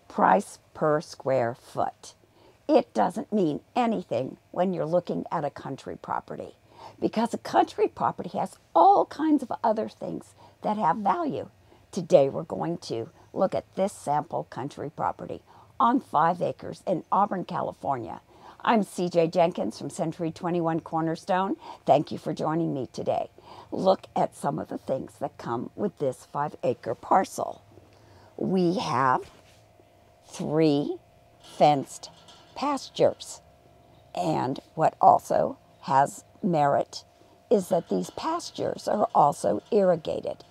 price per square foot. It doesn't mean anything when you're looking at a country property, because a country property has all kinds of other things that have value. Today we're going to look at this sample country property on 5 acres in Auburn, California. I'm CJ Jenkins from Century 21 Cornerstone. Thank you for joining me today. Look at some of the things that come with this 5-acre parcel. We have 3 fenced pastures. And what also has merit is that these pastures are also irrigated.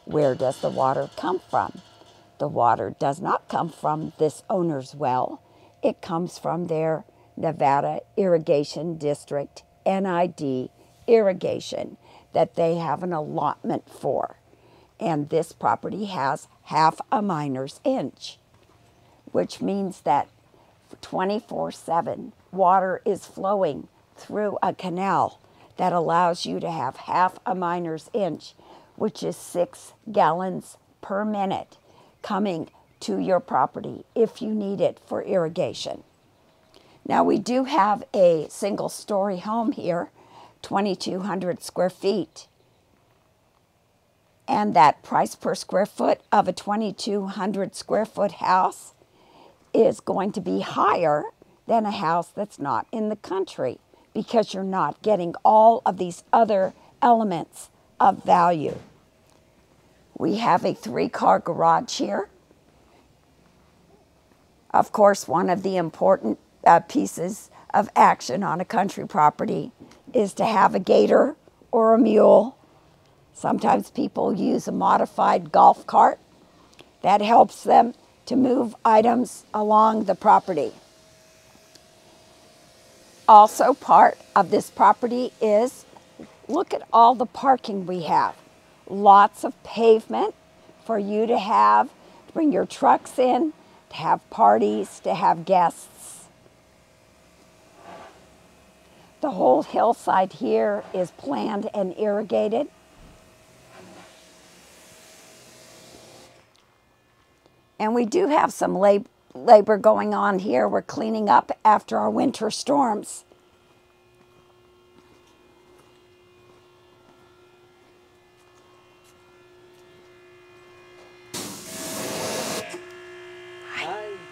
Where does the water come from? The water does not come from this owner's well. It comes from their Nevada Irrigation District, NID irrigation, that they have an allotment for. And this property has half a miner's inch, which means that 24/7 water is flowing through a canal that allows you to have half a miner's inch, which is 6 gallons per minute, coming to your property if you need it for irrigation. Now, we do have a single-story home here, 2,200 square feet. And that price per square foot of a 2,200 square foot house is going to be higher than a house that's not in the country, because you're not getting all of these other elements of value. We have a 3-car garage here. Of course, one of the important pieces of action on a country property is to have a gator or a mule. Sometimes people use a modified golf cart. That helps them to move items along the property. Also, part of this property is, look at all the parking we have. Lots of pavement for you to bring your trucks in, to have parties, to have guests. The whole hillside here is planned and irrigated. And we do have some labor going on here. We're cleaning up after our winter storms.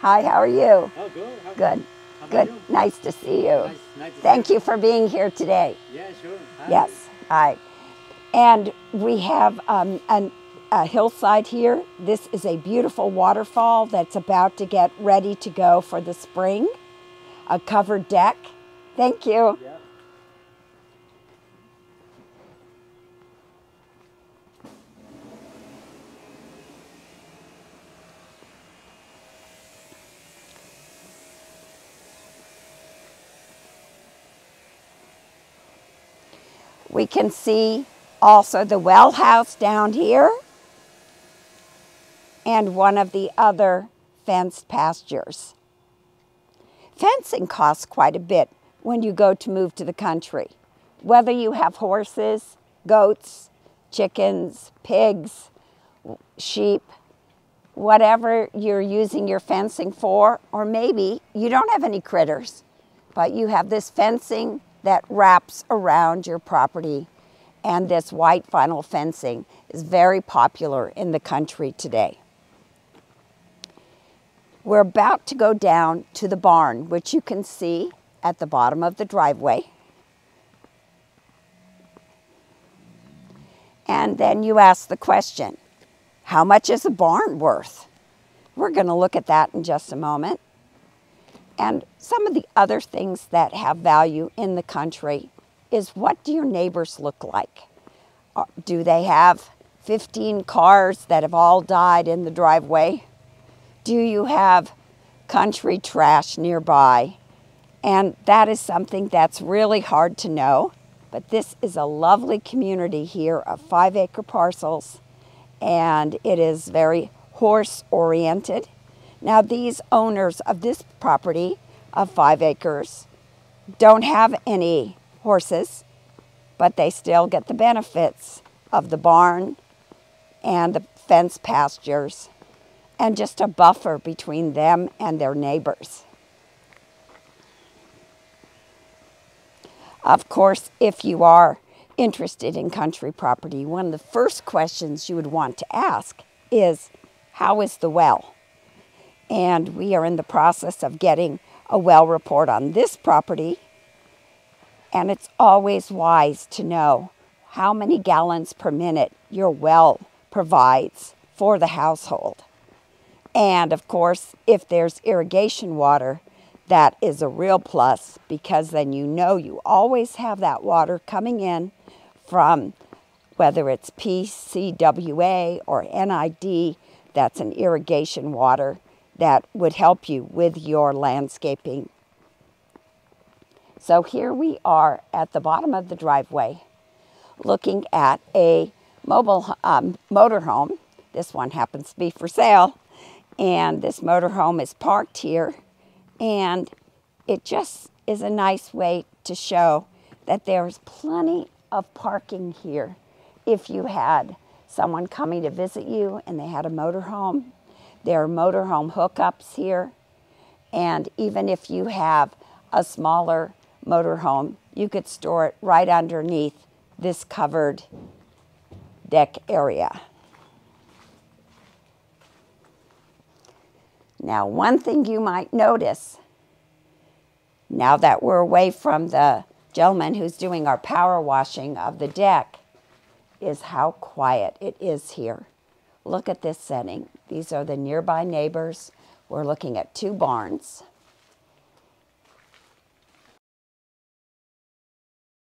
Hi, how are you? Oh, good. Good. Good. Nice to see you. Nice to Thank you for being here today. Yeah, sure. Hi. Yes. Hi. And we have a hillside here. This is a beautiful waterfall that's about to get ready to go for the spring. A covered deck. Thank you. Yeah. We can see also the well house down here and one of the other fenced pastures. Fencing costs quite a bit when you go to move to the country. Whether you have horses, goats, chickens, pigs, sheep, whatever you're using your fencing for, or maybe you don't have any critters, but you have this fencing that wraps around your property, and this white vinyl fencing is very popular in the country today. We're about to go down to the barn, which you can see at the bottom of the driveway. And then you ask the question, how much is a barn worth? We're going to look at that in just a moment. And some of the other things that have value in the country is, what do your neighbors look like? Do they have 15 cars that have all died in the driveway? Do you have country trash nearby? And that is something that's really hard to know. But this is a lovely community here of 5-acre parcels, and it is very horse-oriented. Now, these owners of this property of 5 acres don't have any horses, but they still get the benefits of the barn and the fenced pastures and just a buffer between them and their neighbors. Of course, if you are interested in country property, one of the first questions you would want to ask is, how is the well? And we are in the process of getting a well report on this property, and it's always wise to know how many gallons per minute your well provides for the household. And of course, if there's irrigation water, that is a real plus, because then you know you always have that water coming in from whether it's PCWA or NID. That's an irrigation water that would help you with your landscaping. So here we are at the bottom of the driveway looking at a mobile motorhome. This one happens to be for sale, and this motorhome is parked here, and it just is a nice way to show that there's plenty of parking here if you had someone coming to visit you and they had a motorhome. There are motorhome hookups here, and even if you have a smaller motorhome, you could store it right underneath this covered deck area. Now, one thing you might notice, now that we're away from the gentleman who's doing our power washing of the deck, is how quiet it is here. Look at this setting. These are the nearby neighbors. We're looking at 2 barns.